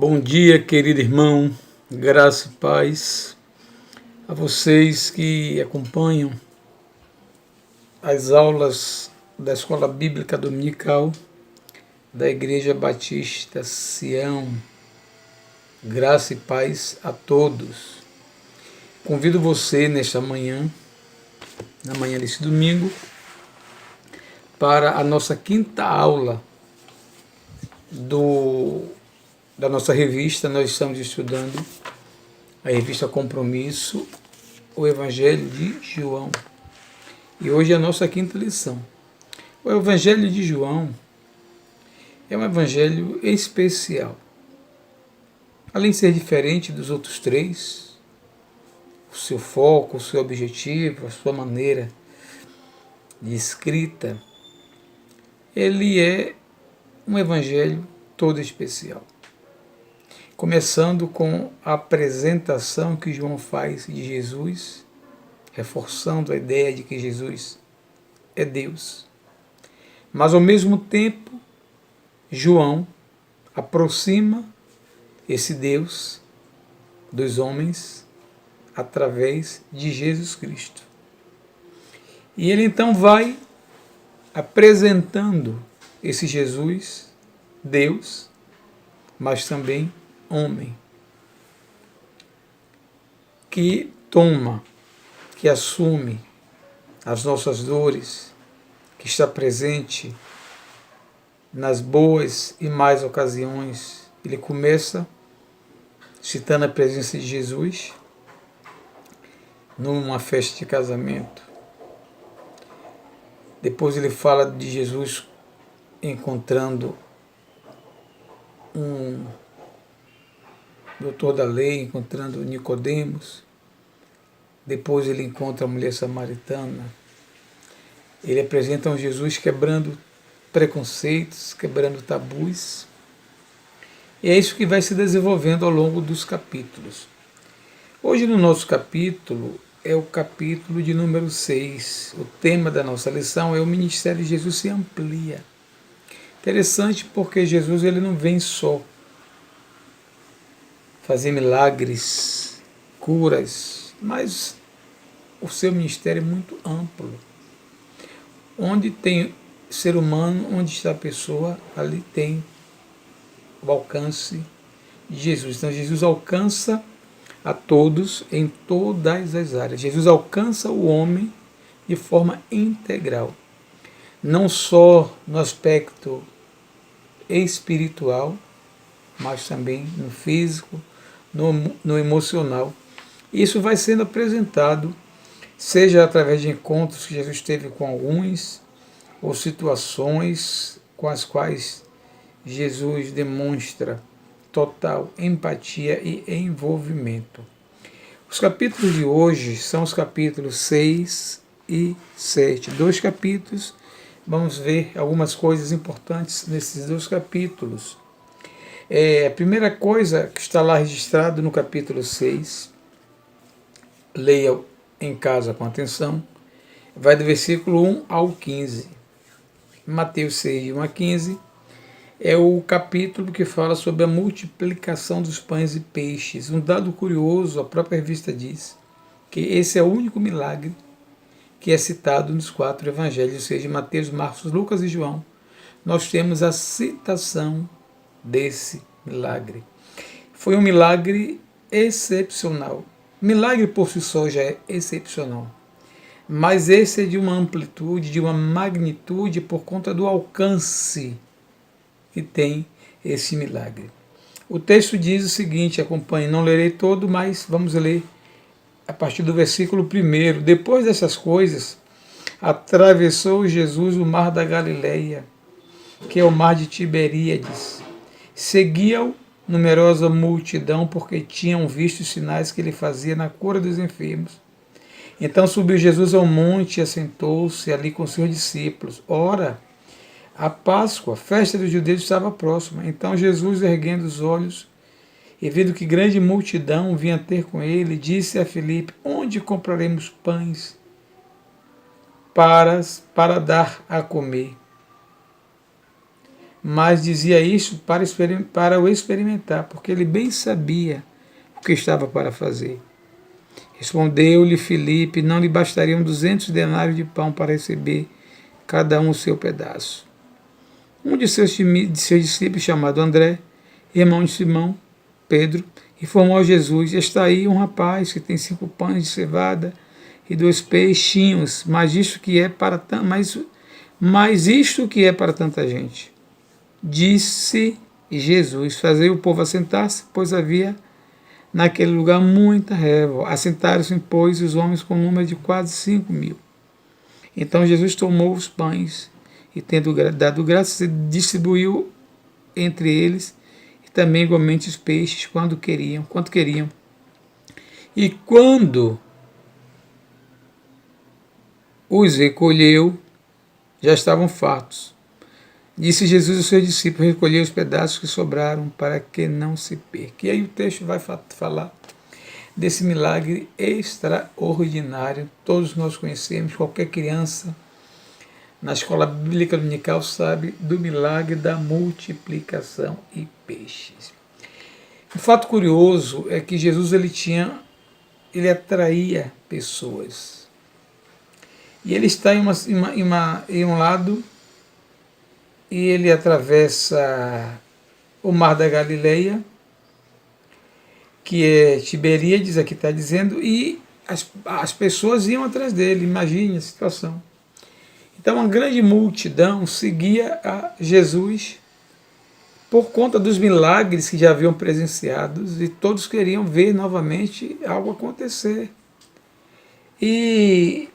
Bom dia, querido irmão, graça e paz a vocês que acompanham as aulas da Escola Bíblica Dominical da Igreja Batista Sião. Graça e paz a todos. Convido você nesta manhã, na manhã deste domingo, para a nossa quinta aula da nossa revista. Nós estamos estudando a revista Compromisso, o Evangelho de João. E hoje é a nossa quinta lição. O Evangelho de João é um evangelho especial. Além de ser diferente dos outros três, o seu foco, o seu objetivo, a sua maneira de escrita, ele é um evangelho todo especial. Começando com a apresentação que João faz de Jesus, reforçando a ideia de que Jesus é Deus. Mas, ao mesmo tempo, João aproxima esse Deus dos homens através de Jesus Cristo. E ele então vai apresentando esse Jesus, Deus, mas também homem, que toma, que assume as nossas dores, que está presente nas boas e más ocasiões. Ele começa citando a presença de Jesus numa festa de casamento. Depois ele fala de Jesus encontrando um doutor da lei, encontrando Nicodemos. Depois ele encontra a mulher samaritana. Ele apresenta um Jesus quebrando preconceitos, quebrando tabus. E é isso que vai se desenvolvendo ao longo dos capítulos. Hoje no nosso capítulo é o capítulo de número 6. O tema da nossa lição é o ministério de Jesus se amplia. Interessante porque Jesus ele não vem só fazer milagres, curas, mas o seu ministério é muito amplo. Onde tem ser humano, onde está a pessoa, ali tem o alcance de Jesus. Então Jesus alcança a todos em todas as áreas. Jesus alcança o homem de forma integral. Não só no aspecto espiritual, mas também no físico, no emocional. Isso vai sendo apresentado, seja através de encontros que Jesus teve com alguns, ou situações com as quais Jesus demonstra total empatia e envolvimento. Os capítulos de hoje são os capítulos 6 e 7. 2 capítulos, vamos ver algumas coisas importantes nesses 2 capítulos. A primeira coisa que está lá registrado no capítulo 6, leia em casa com atenção, vai do versículo 1 ao 15. Mateus 6, de 1 a 15, é o capítulo que fala sobre a multiplicação dos pães e peixes. Um dado curioso, a própria revista diz que esse é o único milagre que é citado nos 4 evangelhos, ou seja, Mateus, Marcos, Lucas e João. Nós temos a citação desse milagre. Foi um milagre excepcional. Milagre por si só já é excepcional. Mas esse é de uma amplitude, de uma magnitude por conta do alcance que tem esse milagre. O texto diz o seguinte, acompanhe, não lerei todo, mas vamos ler a partir do versículo 1. Depois dessas coisas, atravessou Jesus o mar da Galileia, que é o mar de Tiberíades. Seguia-o numerosa multidão, porque tinham visto os sinais que ele fazia na cura dos enfermos. Então subiu Jesus ao monte e assentou-se ali com seus discípulos. Ora, a Páscoa, a festa dos judeus, estava próxima. Então Jesus, erguendo os olhos e vendo que grande multidão vinha ter com ele, disse a Filipe, onde compraremos pães para dar a comer? mas dizia isso para o experimentar, porque ele bem sabia o que estava para fazer. Respondeu-lhe Filipe: não lhe bastariam 200 denários de pão para receber cada um o seu pedaço. Um de seus discípulos, chamado André, irmão de Simão, Pedro, informou a Jesus: está aí um rapaz que tem 5 pães de cevada e 2 peixinhos, mas isto que é para tanta gente. Disse Jesus: fazei o povo assentar-se, pois havia naquele lugar muita relva. Assentaram-se, pois, os homens com número de quase 5.000. Então Jesus tomou os pães e, tendo dado graças, distribuiu entre eles, e também igualmente os peixes, quanto queriam. E quando os recolheu, já estavam fartos. Disse Jesus aos seus discípulos: recolhei os pedaços que sobraram, para que não se perca. E aí o texto vai falar desse milagre extraordinário. Todos nós conhecemos, qualquer criança na escola bíblica dominical sabe do milagre da multiplicação e peixes. Um fato curioso é que Jesus ele atraía pessoas. E ele está em um lado, e ele atravessa o Mar da Galileia, que é Tiberíades, aqui está dizendo, e as pessoas iam atrás dele. Imagine a situação. Então uma grande multidão seguia a Jesus por conta dos milagres que já haviam presenciados, e todos queriam ver novamente algo acontecer. E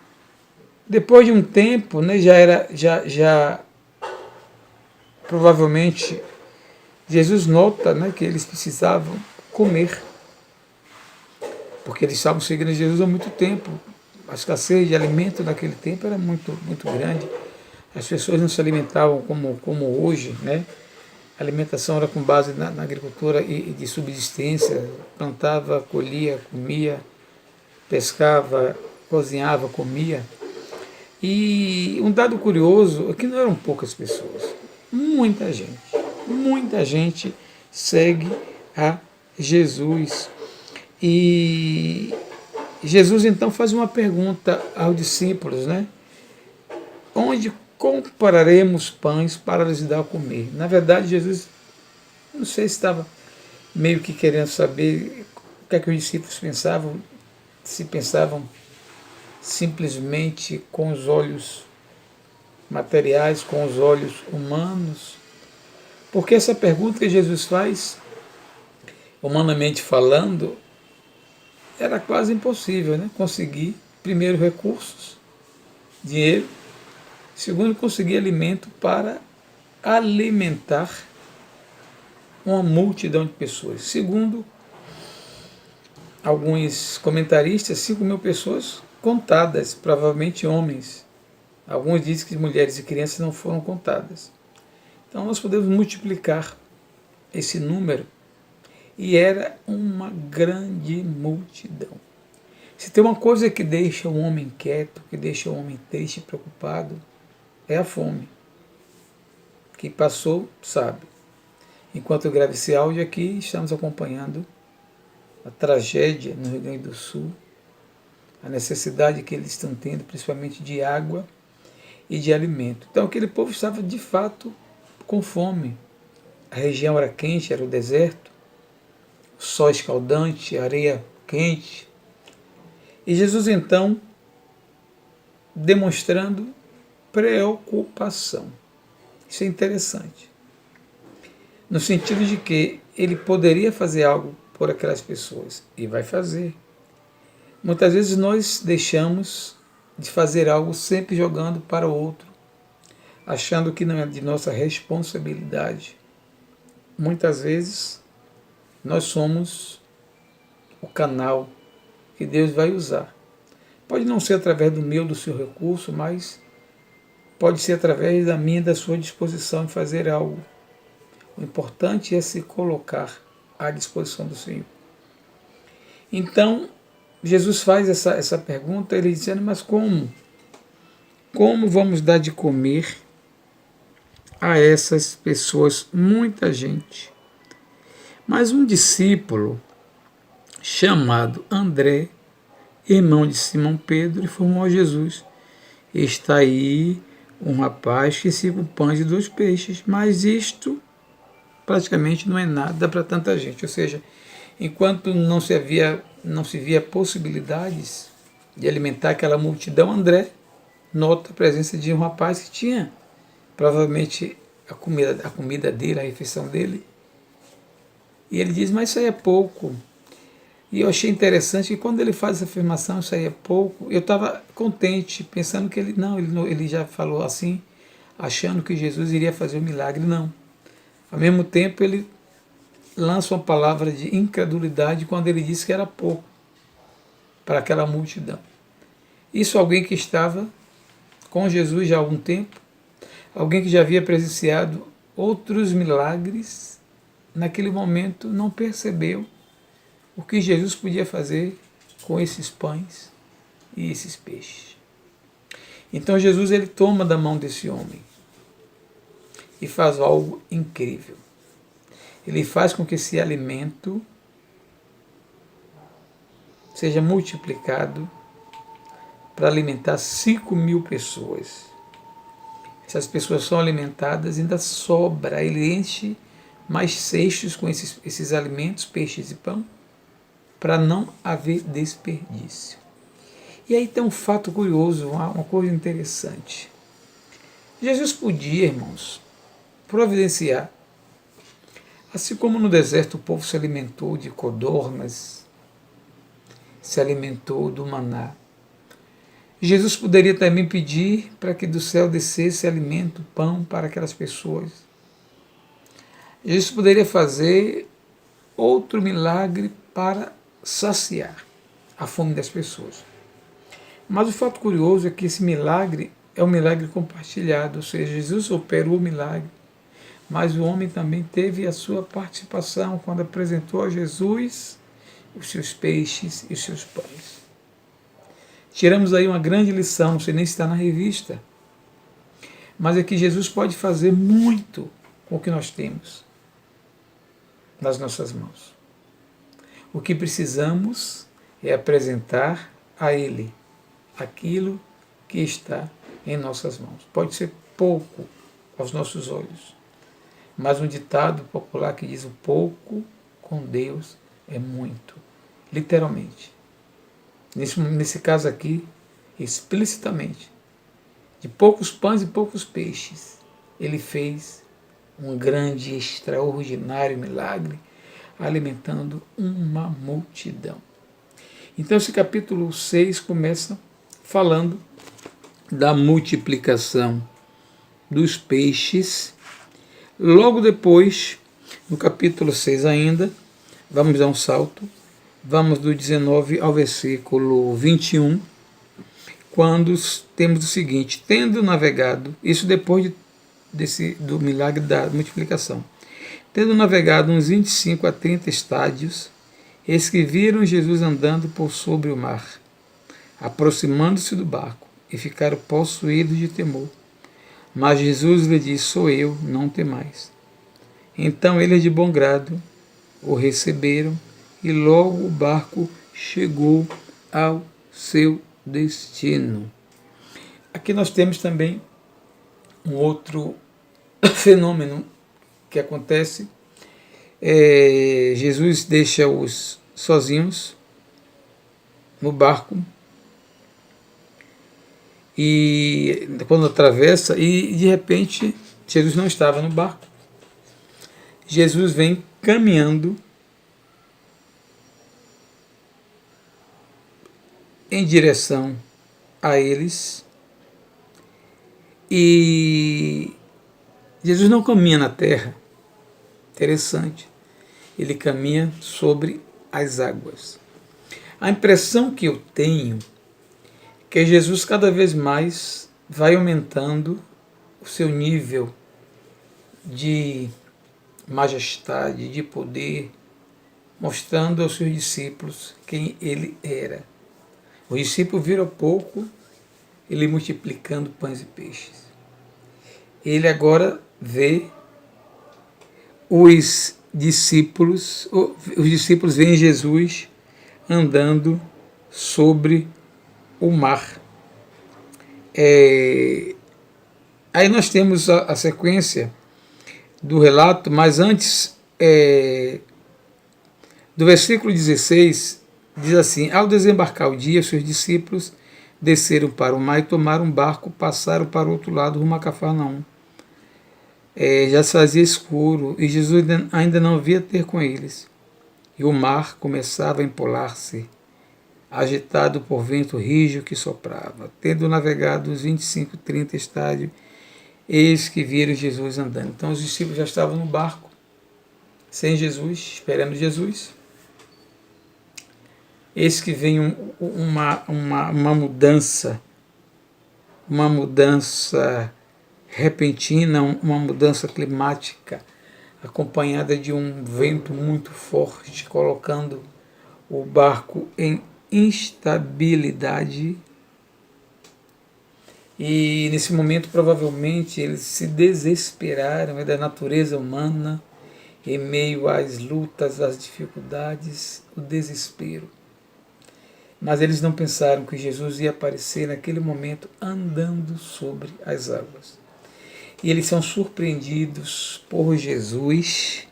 depois de um tempo, né, já provavelmente Jesus nota, né, que eles precisavam comer, porque eles estavam seguindo Jesus há muito tempo. A escassez de alimento naquele tempo era muito grande. As pessoas não se alimentavam como hoje, né? A alimentação era com base na agricultura e de subsistência. Plantava, colhia, comia, pescava, cozinhava, comia. E um dado curioso é que não eram poucas pessoas. Muita gente segue a Jesus. E Jesus então faz uma pergunta aos discípulos, né? Onde compraremos pães para lhes dar a comer? Na verdade, Jesus, não sei se estava meio que querendo saber o que é que os discípulos pensavam, se pensavam simplesmente com os olhos materiais, com os olhos humanos. Porque essa pergunta que Jesus faz, humanamente falando, era quase impossível, né? Conseguir, primeiro, recursos, dinheiro, segundo, conseguir alimento para alimentar uma multidão de pessoas. Segundo alguns comentaristas, 5.000 pessoas contadas, provavelmente homens. Alguns dizem que mulheres e crianças não foram contadas. Então nós podemos multiplicar esse número. E era uma grande multidão. Se tem uma coisa que deixa o homem quieto, que deixa o homem triste e preocupado, é a fome. Quem passou sabe. Enquanto eu gravo esse áudio aqui, estamos acompanhando a tragédia no Rio Grande do Sul, a necessidade que eles estão tendo, principalmente de água e de alimento. Então aquele povo estava de fato com fome. A região era quente, era o deserto, sol escaldante, areia quente. E Jesus então, demonstrando preocupação. Isso é interessante. No sentido de que ele poderia fazer algo por aquelas pessoas, e vai fazer. Muitas vezes nós deixamos de fazer algo sempre jogando para o outro, achando que não é de nossa responsabilidade. Muitas vezes nós somos o canal que Deus vai usar. Pode não ser através do meu, do seu recurso, mas pode ser através da minha, da sua disposição em fazer algo. O importante é se colocar à disposição do Senhor. Então, Jesus faz essa pergunta, ele dizendo, mas como? Como vamos dar de comer a essas pessoas muita gente. Mas um discípulo chamado André, irmão de Simão Pedro, informou a Jesus: está aí um rapaz que se pães e 2 peixes, mas isto praticamente não é nada para tanta gente. Ou seja, enquanto não se via possibilidades de alimentar aquela multidão, André nota a presença de um rapaz que tinha provavelmente a comida dele, a refeição dele. E ele diz, mas isso aí é pouco. E eu achei interessante que quando ele faz essa afirmação, isso aí é pouco, eu estava contente, pensando que ele já falou assim, achando que Jesus iria fazer um milagre. Não. Ao mesmo tempo, ele lança uma palavra de incredulidade quando ele disse que era pouco para aquela multidão. Isso alguém que estava com Jesus já há algum tempo, alguém que já havia presenciado outros milagres, naquele momento não percebeu o que Jesus podia fazer com esses pães e esses peixes. Então Jesus ele toma da mão desse homem e faz algo incrível. Ele faz com que esse alimento seja multiplicado para alimentar 5.000 pessoas. Essas pessoas são alimentadas, ainda sobra, ele enche mais cestos com esses alimentos, peixes e pão, para não haver desperdício. E aí tem um fato curioso, uma coisa interessante. Jesus podia, irmãos, providenciar, assim como no deserto o povo se alimentou de codornas, se alimentou do maná. Jesus poderia também pedir para que do céu descesse alimento, pão para aquelas pessoas. Jesus poderia fazer outro milagre para saciar a fome das pessoas. Mas o fato curioso é que esse milagre é um milagre compartilhado, ou seja, Jesus operou o milagre, mas o homem também teve a sua participação quando apresentou a Jesus os seus peixes e os seus pães. Tiramos aí uma grande lição, não sei nem se está na revista, mas é que Jesus pode fazer muito com o que nós temos nas nossas mãos. O que precisamos é apresentar a Ele aquilo que está em nossas mãos. Pode ser pouco aos nossos olhos, mas um ditado popular que diz: o pouco com Deus é muito. Literalmente. Nesse caso aqui, explicitamente, de poucos pães e poucos peixes, ele fez um grande, extraordinário milagre, alimentando uma multidão. Então esse capítulo 6 começa falando da multiplicação dos peixes. Logo depois, no capítulo 6 ainda, vamos dar um salto, vamos do 19 ao versículo 21, quando temos o seguinte: tendo navegado, isso depois do milagre da multiplicação, tendo navegado uns 25 a 30 estádios, eis que viram Jesus andando por sobre o mar, aproximando-se do barco, e ficaram possuídos de temor. Mas Jesus lhe disse: sou eu, não temais. Então eles de bom grado o receberam, e logo o barco chegou ao seu destino. Aqui nós temos também um outro fenômeno que acontece. Jesus deixa-os sozinhos no barco, e quando atravessa, e de repente Jesus não estava no barco. Jesus vem caminhando em direção a eles, e Jesus não caminha na terra. Interessante. Ele caminha sobre as águas. A impressão que eu tenho é que Jesus cada vez mais vai aumentando o seu nível de majestade, de poder, mostrando aos seus discípulos quem ele era. Os discípulos viram pouco ele multiplicando pães e peixes. Ele agora vê os discípulos veem Jesus andando sobre o mar. Aí nós temos a sequência do relato, mas antes do versículo 16, diz assim: ao desembarcar o dia, seus discípulos desceram para o mar e tomaram um barco, passaram para o outro lado, rumo a Cafarnaum. Já se fazia escuro e Jesus ainda não havia ter com eles. E o mar começava a empolar-se, agitado por vento rígido que soprava. Tendo navegado uns 25, 30 estádios, eis que viram Jesus andando. Então os discípulos já estavam no barco, sem Jesus, esperando Jesus. Eis que vem uma mudança repentina, uma mudança climática, acompanhada de um vento muito forte, colocando o barco em instabilidade. E nesse momento, provavelmente, eles se desesperaram da natureza humana, em meio às lutas, às dificuldades, o desespero. Mas eles não pensaram que Jesus ia aparecer naquele momento andando sobre as águas. E eles são surpreendidos por Jesus,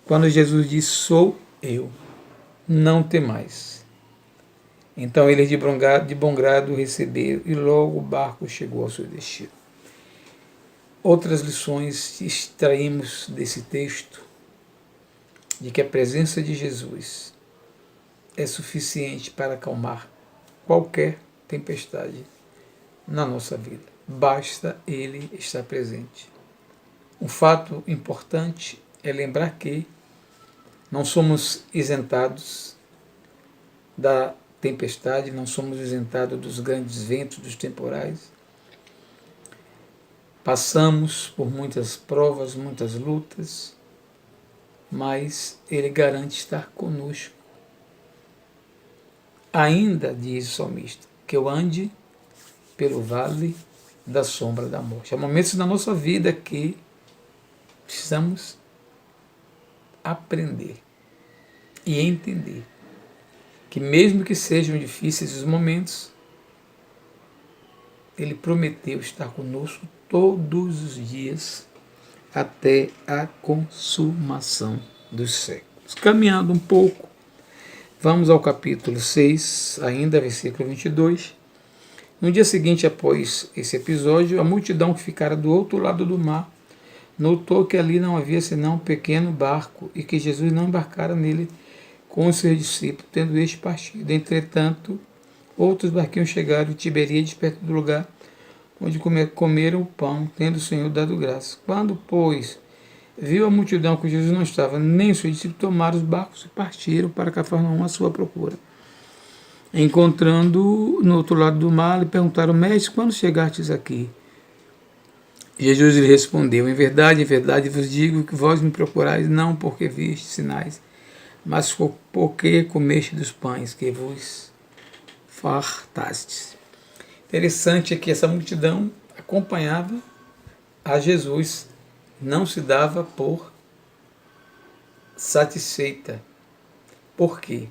quando Jesus diz: sou eu, não temais. Então eles de bom grado receberam, e logo o barco chegou ao seu destino. Outras lições extraímos desse texto, de que a presença de Jesus é suficiente para acalmar qualquer tempestade na nossa vida. Basta Ele estar presente. Um fato importante é lembrar que não somos isentados da tempestade, não somos isentados dos grandes ventos, dos temporais. Passamos por muitas provas, muitas lutas, mas Ele garante estar conosco. Ainda, diz o salmista, que eu ande pelo vale da sombra da morte. Há momentos na nossa vida que precisamos aprender e entender que mesmo que sejam difíceis os momentos, Ele prometeu estar conosco todos os dias até a consumação dos séculos. Caminhando um pouco, vamos ao capítulo 6, ainda versículo 22. No dia seguinte, após esse episódio, a multidão que ficara do outro lado do mar notou que ali não havia senão um pequeno barco e que Jesus não embarcara nele com os seus discípulos, tendo este partido. Entretanto, outros barquinhos chegaram em Tiberíades, perto do lugar onde comeram o pão, tendo o Senhor dado graça. Quando, pois, viu a multidão que Jesus não estava, nem os seus discípulos, tomaram os barcos e partiram para Cafarnaum à sua procura. Encontrando no outro lado do mar, lhe perguntaram: mestre, quando chegastes aqui? Jesus lhe respondeu: em verdade vos digo que vós me procurais não porque vistes sinais, mas porque comeste dos pães que vos fartastes. Interessante é que essa multidão acompanhava a Jesus, não se dava por satisfeita. Por quê?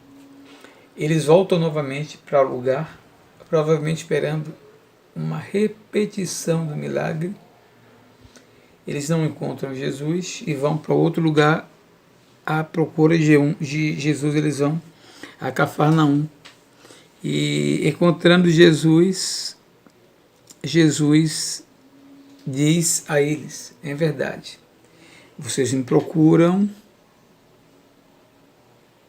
Eles voltam novamente para o lugar, provavelmente esperando uma repetição do milagre. Eles não encontram Jesus e vão para outro lugar à procura de Jesus. Eles vão a Cafarnaum. E encontrando Jesus, Jesus diz a eles: é verdade, vocês me procuram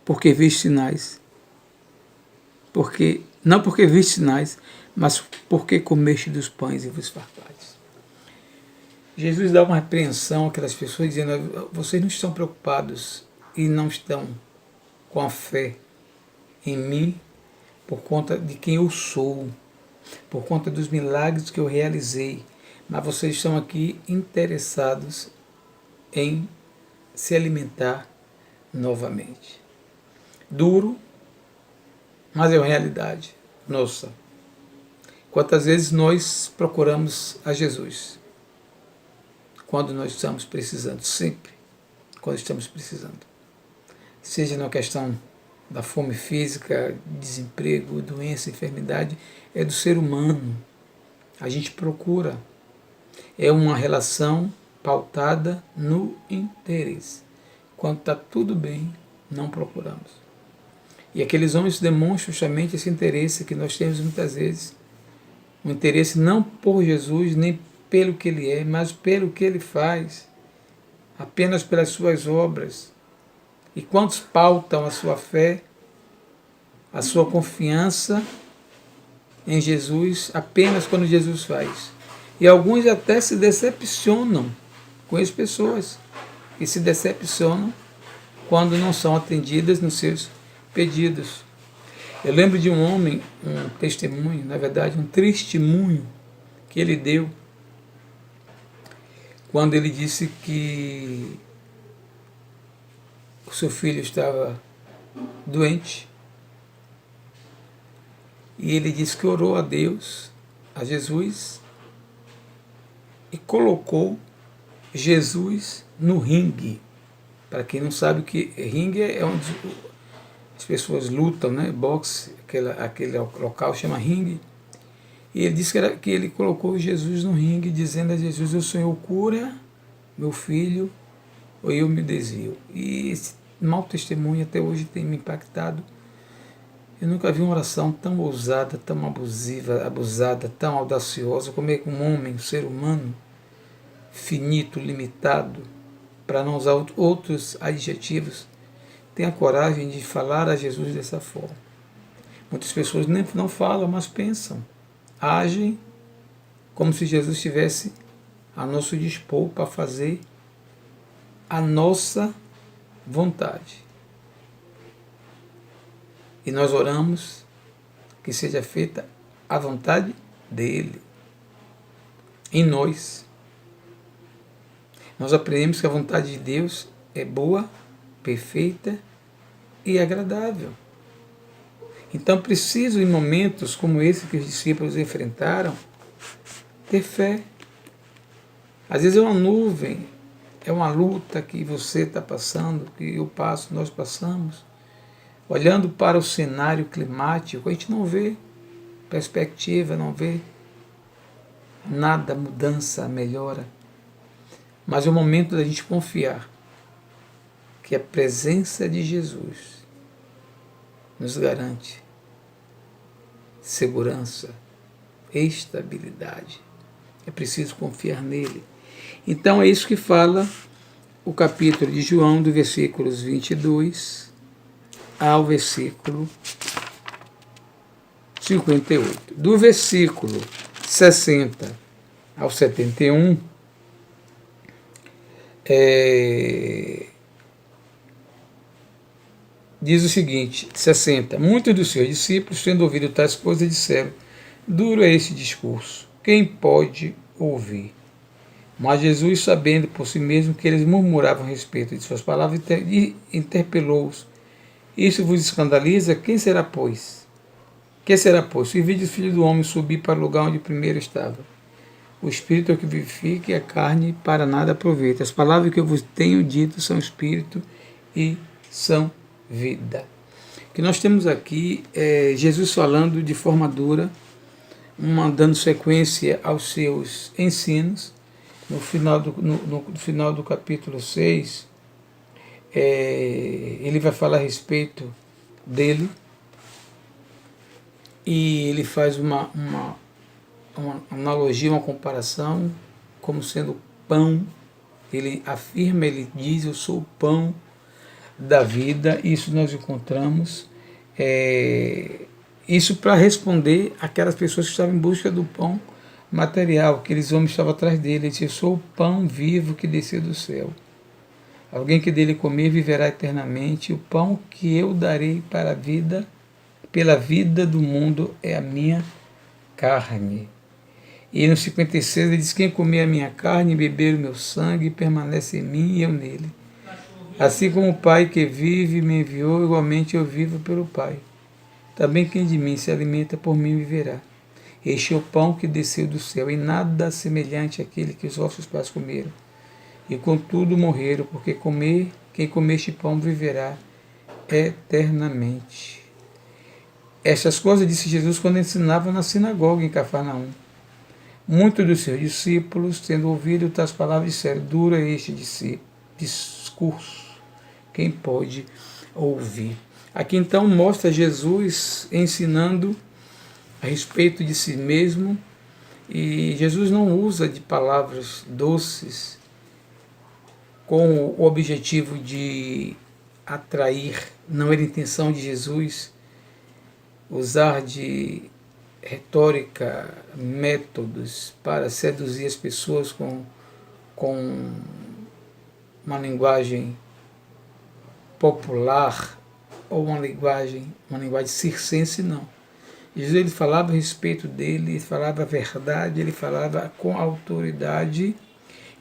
porque viste sinais. Não porque viste sinais, mas porque comeste dos pães e vos fartastes. Jesus dá uma repreensão àquelas pessoas, dizendo: vocês não estão preocupados e não estão com a fé em mim por conta de quem eu sou, por conta dos milagres que eu realizei, mas vocês estão aqui interessados em se alimentar novamente. Duro, mas é uma realidade nossa. Quantas vezes nós procuramos a Jesus quando nós estamos precisando, sempre quando estamos precisando. Seja na questão da fome física, desemprego, doença, enfermidade, é do ser humano. A gente procura. É uma relação pautada no interesse. Quando está tudo bem, não procuramos. E aqueles homens demonstram justamente esse interesse que nós temos muitas vezes. Um interesse não por Jesus, nem pelo que ele é, mas pelo que ele faz. Apenas pelas suas obras. E quantos pautam a sua fé, a sua confiança em Jesus apenas quando Jesus faz. E alguns até se decepcionam. Conheço pessoas que se decepcionam quando não são atendidas nos seus pedidos. Eu lembro de um homem, um testemunho, na verdade um testemunho que ele deu quando ele disse que o seu filho estava doente. E ele disse que orou a Deus, a Jesus, e colocou Jesus no ringue. Para quem não sabe o que ringue é onde as pessoas lutam, né? Boxe, aquele local chama ringue. E ele disse que ele colocou Jesus no ringue, dizendo a Jesus: o Senhor cura meu filho, ou eu me desvio. E esse mau testemunho até hoje tem me impactado. Eu nunca vi uma oração tão ousada, tão abusiva, abusada, tão audaciosa, como é que um homem, um ser humano, finito, limitado, para não usar outros adjetivos, tem a coragem de falar a Jesus dessa forma. Muitas pessoas nem não falam, mas pensam, agem como se Jesus estivesse a nosso dispor para fazer a nossa vontade. E nós oramos que seja feita a vontade dele em nós. Nós aprendemos que a vontade de Deus é boa, perfeita e agradável. Então preciso, em momentos como esse que os discípulos enfrentaram, ter fé. Às vezes é uma nuvem, é uma luta que você está passando, que eu passo, nós passamos. Olhando para o cenário climático, a gente não vê perspectiva, não vê nada, mudança, melhora. Mas é o momento da gente confiar que a presença de Jesus nos garante segurança, estabilidade. É preciso confiar nele. Então é isso que fala o capítulo de João, do versículos 22 ao versículo 58. Do versículo 60 ao 71, diz o seguinte, 60. Muitos dos seus discípulos, tendo ouvido tais coisas, disseram: duro é esse discurso, quem pode ouvir? Mas Jesus, sabendo por si mesmo que eles murmuravam a respeito de suas palavras, interpelou-os: isso vos escandaliza? Quem será, pois? Que será, pois? Se vide o Filho do Homem subir para o lugar onde primeiro estava. O Espírito é o que vivifica e a carne para nada aproveita. As palavras que eu vos tenho dito são Espírito e são vida. O que nós temos aqui é Jesus falando de forma dura, dando sequência aos seus ensinos. No final do capítulo 6, ele vai falar a respeito dele e ele faz uma analogia, uma comparação como sendo pão. Ele afirma, ele diz: eu sou o pão da vida. Isso nós encontramos, isso para responder aquelas pessoas que estavam em busca do pão material, aqueles homens estavam atrás dele. Ele disse: eu sou o pão vivo que desceu do céu. Alguém que dele comer viverá eternamente. O pão que eu darei para a vida, pela vida do mundo, é a minha carne. E no 56 ele diz: quem comer a minha carne e beber o meu sangue, permanece em mim e eu nele. Assim como o Pai que vive me enviou, igualmente eu vivo pelo Pai. Também quem de mim se alimenta, por mim viverá. Este é o pão que desceu do céu, e nada semelhante àquele que os vossos pais comeram. e contudo morreram, porque quem comer este pão viverá eternamente. Estas coisas disse Jesus quando ensinava na sinagoga em Cafarnaum. Muitos dos seus discípulos, tendo ouvido tais palavras, disseram: dura este discurso, quem pode ouvir? Aqui então mostra Jesus ensinando a respeito de si mesmo, e Jesus não usa de palavras doces com o objetivo de atrair, não era a intenção de Jesus usar de retórica, métodos para seduzir as pessoas com uma linguagem popular ou uma linguagem circense, não. Jesus ele falava a respeito dele, ele falava a verdade, ele falava com autoridade,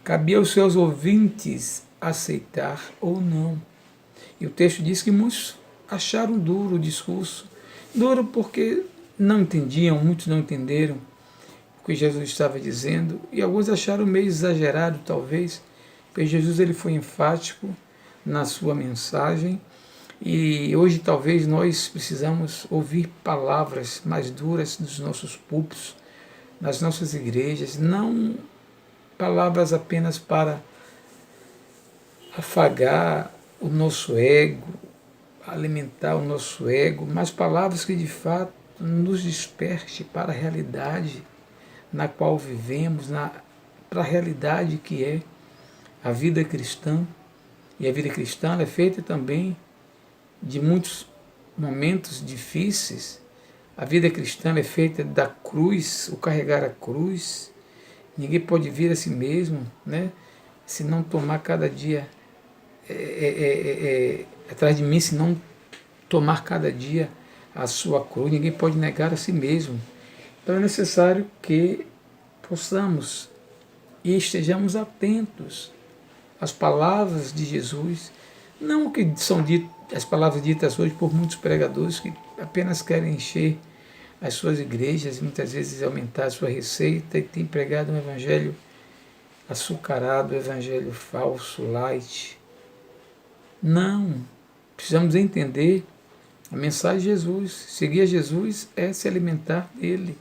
cabia aos seus ouvintes aceitar ou não. E o texto diz que muitos acharam duro o discurso, duro porque não entendiam, muitos não entenderam o que Jesus estava dizendo, e alguns acharam meio exagerado, talvez, porque Jesus ele foi enfático na sua mensagem, e hoje talvez nós precisamos ouvir palavras mais duras dos nossos púlpitos, nas nossas igrejas, não palavras apenas para afagar o nosso ego, alimentar o nosso ego, mas palavras que de fato nos desperte para a realidade na qual vivemos, para a realidade que é a vida cristã. E a vida cristã é feita também de muitos momentos difíceis. A vida cristã é feita da cruz, o carregar a cruz. Ninguém pode vir a si mesmo, né? Se não tomar cada dia atrás de mim, se não tomar cada dia a sua cruz, ninguém pode negar a si mesmo. Então é necessário que possamos e estejamos atentos às palavras de Jesus, não o que são as palavras ditas hoje por muitos pregadores que apenas querem encher as suas igrejas e muitas vezes aumentar a sua receita e tem pregado um evangelho açucarado, um evangelho falso, light. Não, precisamos entender a mensagem de Jesus. Seguir a Jesus é se alimentar dele.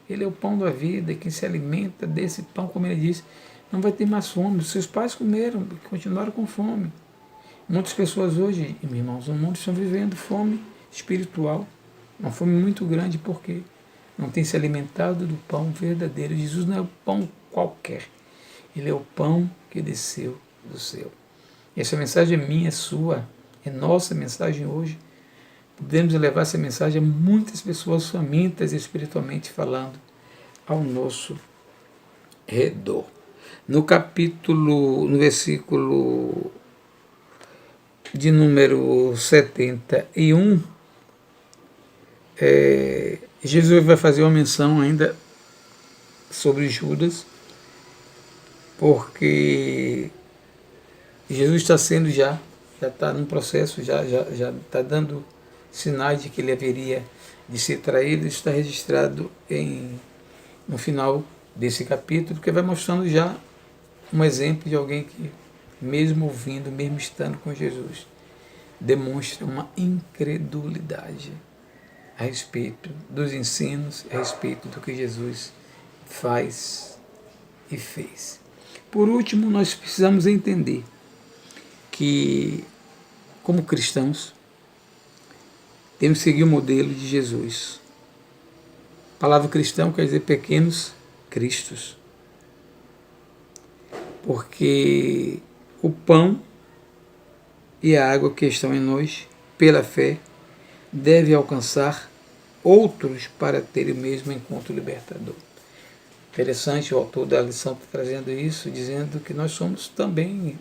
Ele é o pão da vida, e quem se alimenta desse pão, como ele disse, não vai ter mais fome. Os seus pais comeram e continuaram com fome. Muitas pessoas hoje, meus irmãos, no mundo estão vivendo fome espiritual, uma fome muito grande, porque não tem se alimentado do pão verdadeiro. Jesus não é o pão qualquer, ele é o pão que desceu do céu. Essa mensagem é minha, é sua, é nossa mensagem hoje. Podemos levar essa mensagem a muitas pessoas famintas espiritualmente falando ao nosso redor. No versículo de número 71, Jesus vai fazer uma menção ainda sobre Judas, porque Jesus está sendo já está num processo, já está dando sinais de que ele haveria de ser traído. Isso está registrado no final desse capítulo, que vai mostrando já um exemplo de alguém que, mesmo ouvindo, mesmo estando com Jesus, demonstra uma incredulidade a respeito dos ensinos, a respeito do que Jesus faz e fez. Por último, nós precisamos entender que, como cristãos, temos que seguir o modelo de Jesus. A palavra cristão quer dizer pequenos cristos. Porque o pão e a água que estão em nós, pela fé, deve alcançar outros para ter o mesmo encontro libertador. Interessante, o autor da lição está trazendo isso, dizendo que nós somos também,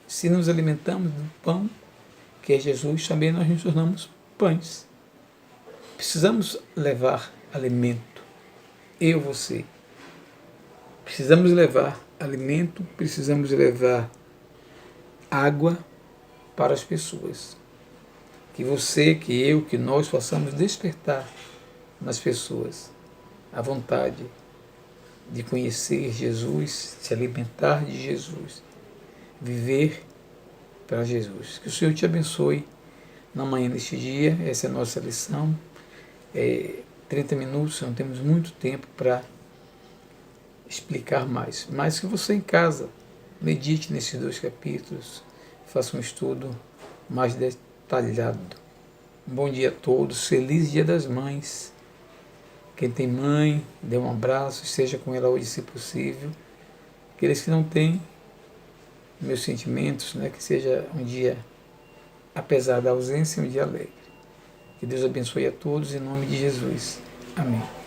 se nos alimentamos do pão, que é Jesus, também nós nos tornamos pães. Precisamos levar alimento, eu, você. Precisamos levar alimento, precisamos levar água para as pessoas. Que você, que eu, que nós possamos despertar nas pessoas a vontade de conhecer Jesus, se alimentar de Jesus, viver para Jesus. Que o Senhor te abençoe na manhã deste dia. Essa é a nossa lição. 30 minutos, não temos muito tempo para explicar mais. Mas que você em casa medite nesses 2 capítulos, faça um estudo mais detalhado. Bom dia a todos, feliz Dia das Mães. Quem tem mãe, dê um abraço, esteja com ela hoje se possível. Aqueles que não têm, meus sentimentos, que seja um dia, apesar da ausência, um dia alegre. Que Deus abençoe a todos, em nome de Jesus. Amém.